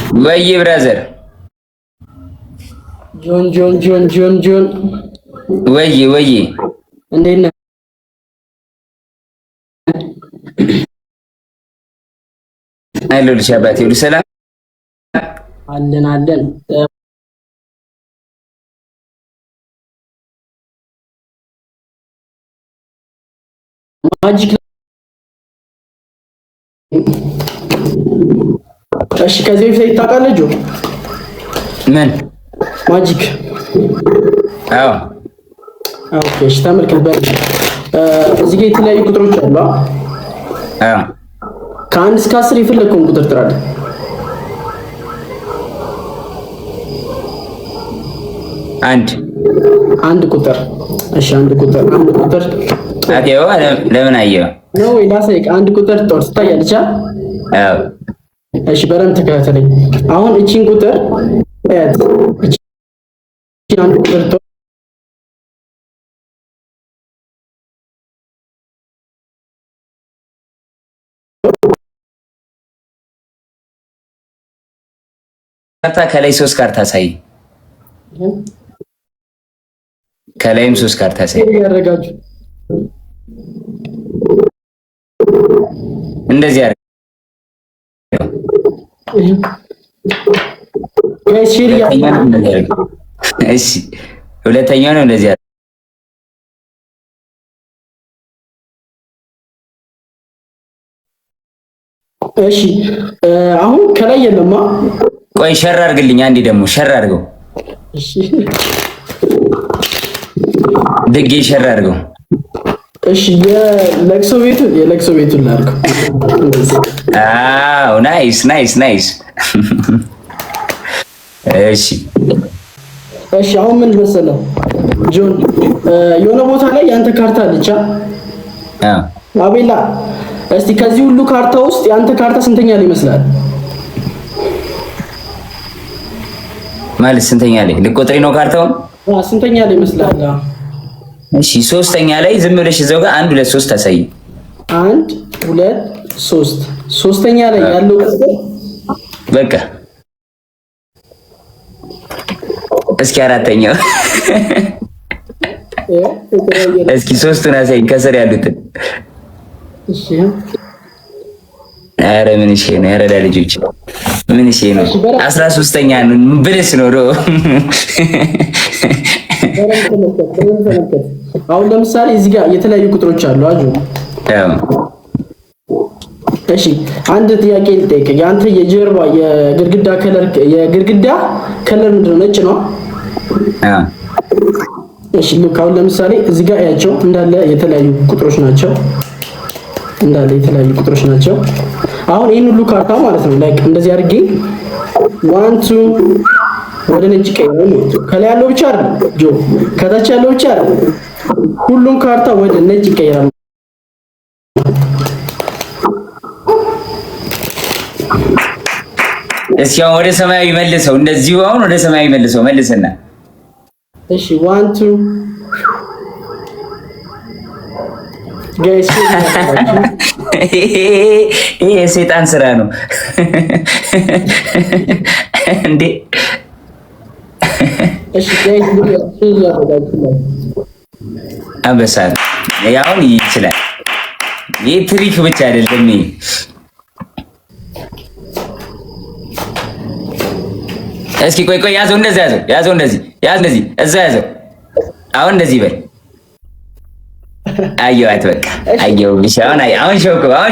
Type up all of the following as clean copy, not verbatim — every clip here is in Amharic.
ወይ ብራዘር ጆን ወይ እንዴት ነህ? አይሎልሽ አባቴ ሁሉ ሰላም አለን ማጂክ። እሺ ከዚህ በፊት ታውቃለህ ጆ? ምን ማጂክ? አዎ ኦኬ። እሺ ተመልከት። እዚህ ጋር የተለያዩ ቁጥሮች አሉ። አዎ ከአንድ እስከ 10 የፈለግከውን ቁጥር ጥራለህ። አንድ ቁጥር። እሺ አንድ ቁጥር አጤው ለምን አየው ነው ወይ ላሳይቅ። አንድ ቁጥር ጦር ትታያለች። አዎ እሺ በደንብ ተከታተለኝ። አሁን እቺን ቁጥር እቺን አንድ ቁጥር ጦር ካርታ ከላይ 3 ካርታ ሳይ ከላይም 3 ካርታ ሳይ ያረጋችሁ እንደዚህ አረ እሺ ሁለተኛው ነው እንደዚህ አረ እሺ አሁን ከላይ የለማ። ቆይ ሸር አድርግልኝ አንዴ ደግሞ ሸር አድርገው። እሺ ድጌ ሸር አድርገው። እሺ የለቅሶ ቤቱን ላድርገው። አዎ ናይስ። እሺ አሁን ምን መሰለህ ጆን፣ የሆነ ቦታ ላይ ያንተ ካርታ አለች። አቤላ እስቲ ከዚህ ሁሉ ካርታ ውስጥ ያንተ ካርታ ስንተኛ ላይ ይመስላል? ማለት ስንተኛ ላይ ልቆጥሪ ነው ካርታውን? ስንተኛ ላይ ይመስላል? እሺ ሶስተኛ ላይ ዝም ብለሽ እዛው ጋር 1 2 3 ታሳይ። 1 2 3 ሶስተኛ ላይ ያለው ቁጥር በቃ እስኪ አራተኛው እስኪ ሶስቱን አሳይ ከስር ያሉትን። እሺ አረ ምን እሺ ነው ያረዳ ልጆች ምን እሺ ነው 13ኛ ነው ብለስ ነው ሮ አሁን ለምሳሌ እዚህ ጋር የተለያዩ ቁጥሮች አሉ አጆ። እሺ አንድ ጥያቄ ልጠይቅህ። ያንተ የጀርባ የግድግዳ ከለር ምንድን ነው? ነጭ ነው? እሺ ልክ አሁን ለምሳሌ እዚህ ጋር ያቸው እንዳለ የተለያዩ ቁጥሮች ናቸው። አሁን ይሄን ሁሉ ካርታ ማለት ነው ላይክ እንደዚህ አድርጌ 1 2 ወደ ነጭ ቀይረው ነው። ከላይ ያለው ብቻ አይደለም ጆ፣ ከታች ያለው ብቻ አይደለም፣ ሁሉም ካርታ ወደ ነጭ ይቀየራል። እስኪ አሁን ወደ ሰማያዊ መልሰው፣ እንደዚሁ አሁን ወደ ሰማያዊ መልስና። እሺ 1 2 ጋይስ ይሄ የሰይጣን ስራ ነው እንዴ? እሺ ጋይስ አበሳል ያውን ይችላል። ይሄ ትሪክ ብቻ አይደለም። እስኪ ቆይ ያዘው፣ እንደዚህ ያዘው፣ እንደዚህ እዛ ያዘው። አሁን እንደዚህ በል። አየዋት በቃ አየሁብሽ። አሁን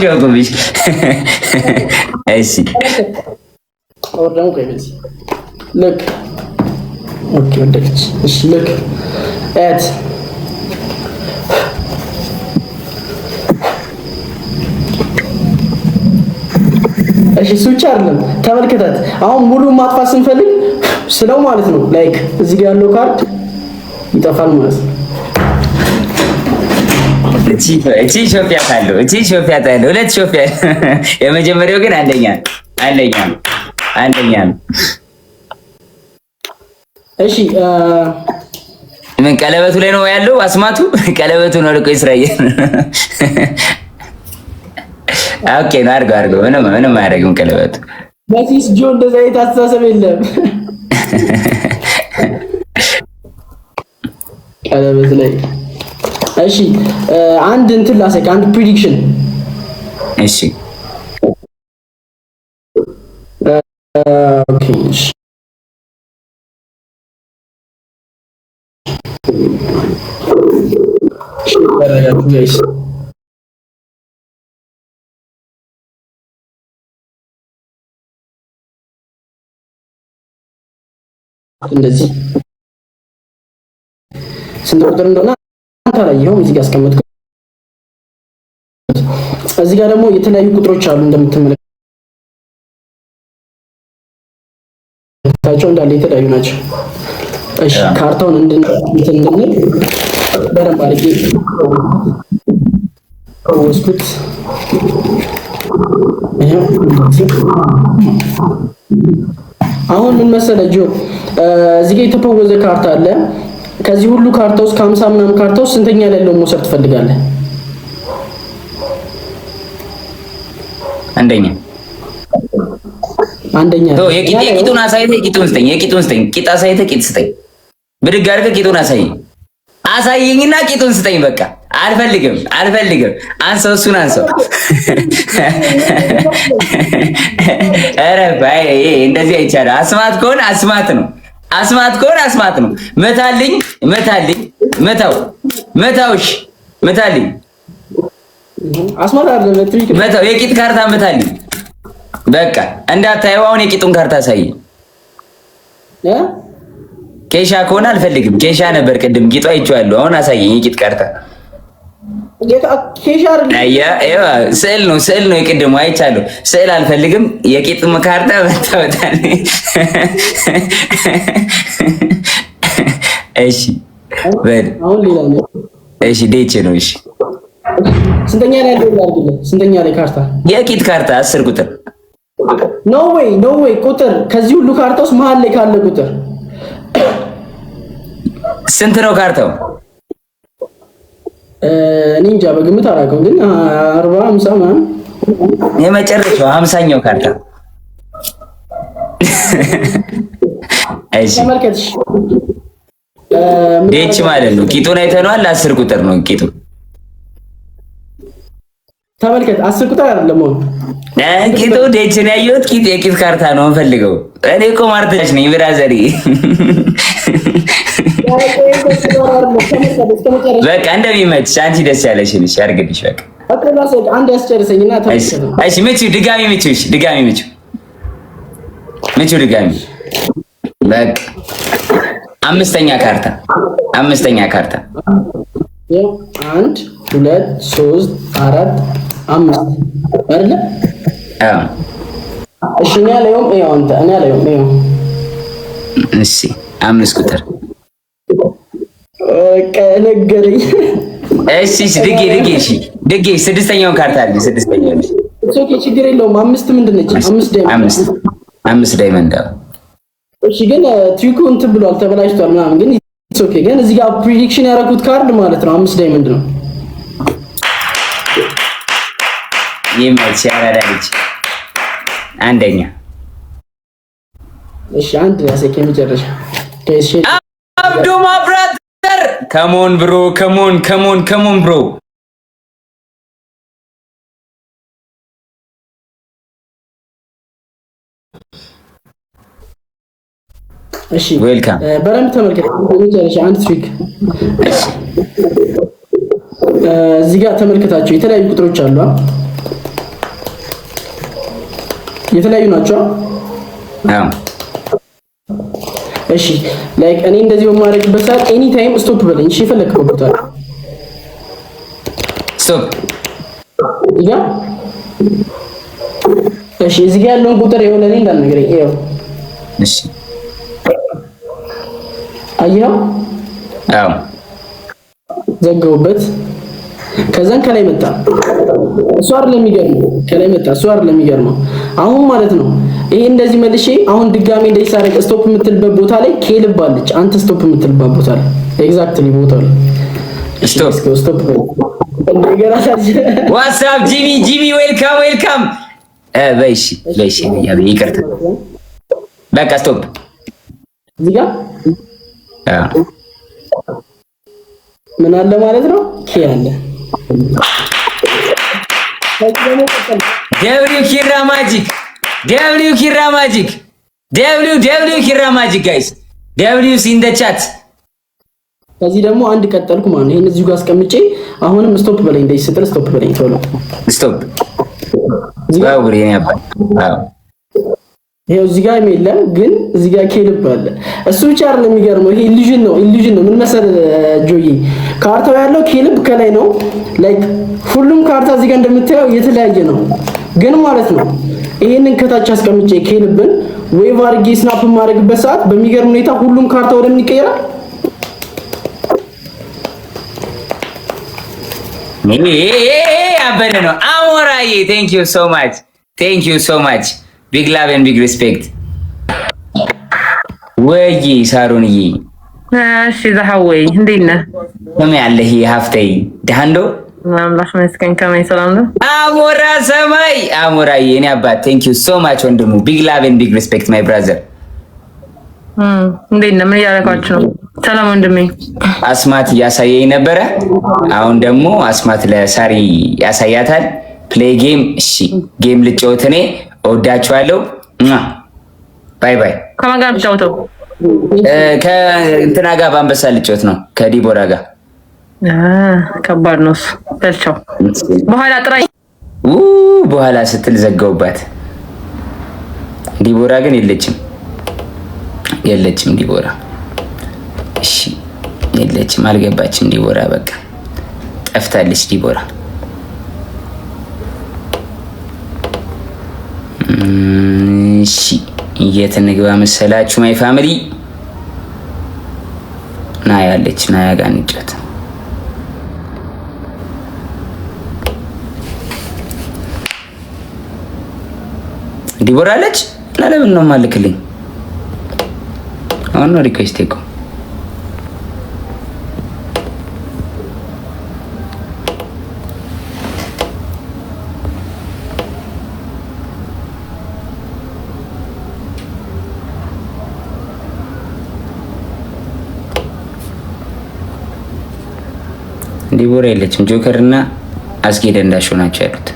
ሾኩብሽ። እሺ አወራው ከቤት ልክ ኦኬ ወደች። እሺ ልክ አት እሺ ሱቻ አይደለም ተመልከታት። አሁን ሙሉ ማጥፋት ስንፈልግ ስለው ማለት ነው ላይክ እዚህ ጋር ያለው ካርድ ይጠፋል ማለት ነው። እቺ ሾፊያ ታለው ሁለት ሾፊያ። የመጀመሪያው ግን አንደኛ ነው። እሺ ምን ቀለበቱ ላይ ነው ያለው? አስማቱ ቀለበቱ ነው ልቆ ይስራየ። ኦኬ ነው አድርገው። ምንም አያደርግም ቀለበቱ። በሲስ ጆ እንደዛ የታሰበ የለም። ቀለበት ላይ እሺ፣ አንድ እንትን ላሳይክ፣ አንድ ፕሪዲክሽን። እሺ ኦኬ እንደዚህ ስንት ቁጥር እንደሆነ አንተ አላየኸውም። እዚህ ጋር አስቀመጥኩት። እዚህ ጋር ደግሞ የተለያዩ ቁጥሮች አሉ እንደምትመለከታቸው እንዳለ የተለያዩ ናቸው። እሺ ካርታውን እንድንል በደንብ አድርጌ ወስኩት። አሁን ምን መሰለህ ጆ፣ እዚህ ጋር የተፈወዘ ካርታ አለ። ከዚህ ሁሉ ካርታ ውስጥ ከ50 ምናምን ካርታ ውስጥ ስንተኛ ላይ ያለውን መውሰድ ትፈልጋለህ? አንደኛ የቂጡን አሳይተህ ቂጡን ስጠኝ። የቂጡን ስጠኝ። ቂጥ አሳይተህ ቂጥ ስጠኝ። ብድግ አድርገህ ቂጡን አሳየኝና ቂጡን ስጠኝ። በቃ አልፈልግም። አንሰው፣ እሱን አንሰው። ኧረ ባይ እንደዚህ አይቻልም። አስማት ከሆነ አስማት ነው። መታልኝ። መታውሽ መታልኝ። አስማት አይደለም ትሪክ መታው። የቂጥ ካርታ መታልኝ። በቃ እንዳታየው። አሁን የቂጡን ካርታ አሳየኝ። ኬሻ ከሆነ አልፈልግም። ኬሻ ነበር ቅድም፣ ቂጧ አይቼዋለሁ። አሁን አሳየኝ የቂጥ ካርታ። ስዕል ነው የቅድሙ አይቻለሁ። ስዕል አልፈልግም። የቂጥ ካርታ መታወታል። እሺ በል እሺ። ዴቼ ነው። እሺ ስንተኛ ላይ ያለው? ስንተኛ ላይ ካርታ? የቂጥ ካርታ 10 ቁጥር። ኖ ዌይ ቁጥር ከዚህ ሁሉ ካርታ ውስጥ መሀል ላይ ካለ ቁጥር ስንት ነው ካርታው? እኔ እንጃ በግምት አላውቀውም፣ ግን 40 50 ምናምን የመጨረሻው 50ኛው ካርታ። እሺ ተመልከትሽ፣ ዴች ማለት ነው። ቂጡን አይተነዋል። 10 ቁጥር ነው ቂጡ። ተመልከት፣ 10 ቁጥር አይደለም ነው ቂጡ። ዴች ነው ያየሁት። ቂጥ የቂጥ ካርታ ነው የምፈልገው። እኔ እኮ ማርተሽ ነኝ ብራዘሪ። በቃ እንደሚመችሽ አንቺ ደስ ያለሽን እሺ አድርግልሽ። በቃ አንድ ያስጨርሰኝና ተመልከት። እሺ ምቺው፣ ድጋሚ ምቺው። እሺ ድጋሚ ምቺው። ድጋሚ በቃ አምስተኛ ካርታ 1 2 3 4 5 አይደለ? አዎ። እሺ እኔ አለውም ይሄው አንተ እኔ አለውም ይሄው። እሺ 5 ቁጥር ነገረኝ። እሺ ድጌ። እሺ ስድስተኛውን ካርታ አለ። ስድስተኛው ኦኬ፣ ችግር የለውም። 5 ምንድን ነች? 5 ዳይመንድ። እሺ ግን ትሪኩ እንትን ብሏል፣ ተበላሽቷል ምናምን፣ ግን ኦኬ። ግን እዚህ ጋር ፕሪዲክሽን ያደረኩት ካርድ ማለት ነው 5 ዳይመንድ ነው። ይመች ያራዳልች አንደኛ። እሺ አንድ ያሰከ መጨረሻ አብዱ ማብራተር ከሞን ብሮ ከሞን ብሮ። እሺ ዌልካም። በረም ተመልከት። መጨረሻ አንድ ትሪክ እዚህ ጋር ተመልከታቸው። የተለያዩ ቁጥሮች አሉ። የተለያዩ ናቸው። አዎ እሺ ላይክ እኔ እንደዚህ በማድረግበት ሰዓት ኤኒ ታይም ስቶፕ በለኝ። እሺ የፈለግከው ቦታ ስቶፕ ያ። እሺ እዚህ ጋር ያለውን ቁጥር የሆነ እኔ እንዳልነግረኝ ይኸው። እሺ አየኸው? አዎ ዘጋውበት። ከዛን ከላይ መጣ። እሱ አይደለም የሚገርመው፣ ከላይ መጣ። እሱ አይደለም የሚገርመው። አሁን ማለት ነው ይሄ እንደዚህ መልሼ አሁን ድጋሜ እንደዚህ ሳረግ ስቶፕ የምትልበት ቦታ ላይ ኬልብ አለች። አንተ ስቶፕ የምትልበት ቦታ ላይ ኤግዛክትሊ ቦታው ላይ ስቶፕ እንደገና ዋትስአፕ ጂሚ ዌልካም። በይሺ ይቅርታ በቃ ስቶፕ። እዚህ ጋር ምን አለ ማለት ነው? ኬ አለ። ደብሊው ኪራ ማጂክ ጋይስ ደብሊው ኢን ዘ ቻት። ከዚህ ደግሞ አንድ ቀጠልኩ ማለት ነው። ይሄን እዚሁ ጋር አስቀምጬ አሁንም ስቶፕ በለኝ። እንደዚህ ስትል ስቶፕ በለኝ። ቶሎ ስቶፕ። ባቡሬ ነው ያባ። አዎ ይሄው እዚህ ጋር የለም ግን እዚህ ጋር ኬልብ አለ። እሱ ብቻ አይደለም የሚገርመው፣ ይሄ ኢሉዥን ነው። ምን መሰለህ ጆይ፣ ካርታው ያለው ኬልብ ከላይ ነው። ላይክ ሁሉም ካርታ እዚህ ጋር እንደምታየው የተለያየ ነው፣ ግን ማለት ነው ይሄንን ከታች አስቀምጬ ኬልብን ዌቭ አድርጌ ስናፕ የማደርግበት ሰዓት በሚገርም ሁኔታ ሁሉም ካርታ ወደ ምን ይቀየራል? አበደ ነው። አሞራዬ ቴንክ ዩ ሶ ማች ቢግ ላቭ ኤንድ ቢግ ሪስፔክት። ወይ ሳሮንዬ፣ እሺ ዘሐወይ እንዴት ነህ? ከመይ አለህ ሀፍተይ ደሃንዶ አምላክ መስከን ከመይ ሰላም ነው? አሞራ ሰማይ አሞራዬ፣ እኔ አባት ቴንክ ዩ ሶ ማች ወንድሙ። ቢግ ላቭ ኤንድ ቢግ ሪስፔክት ማይ ብራዘር። እንዴት ነህ? ምን እያደረጋችሁ ነው? ሰላም ወንድሜ። አስማት እያሳየኝ ነበረ። አሁን ደግሞ አስማት ለሳሪ ያሳያታል። ፕሌይ ጌም። እሺ ጌም ልጫወት እኔ። እወዳችኋለሁ። ባይ ባይ። ከማን ጋር ልጫወተው? ከእንትና ጋር በአንበሳ ልጫወት ነው፣ ከዲቦራ ጋር። ከባድ ነው እሱ። በልቻው በኋላ ጥራኝ። በኋላ ስትል ዘጋውባት። ዲቦራ ግን የለችም ዲቦራ። እሺ የለችም፣ አልገባችም ዲቦራ። በቃ ጠፍታለች ዲቦራ። እሺ የት እንግባ መሰላችሁ? ማይ ፋሚሊ ና ያለች ና ጋር እንጫወት። ዲቦራ አለች። ለምን ነው ማልክልኝ? አሁን ነው ሪኩዌስት እኮ ዲቦራ የለችም። ጆከር እና አስጌ ደንዳሾ ናቸው ያሉት።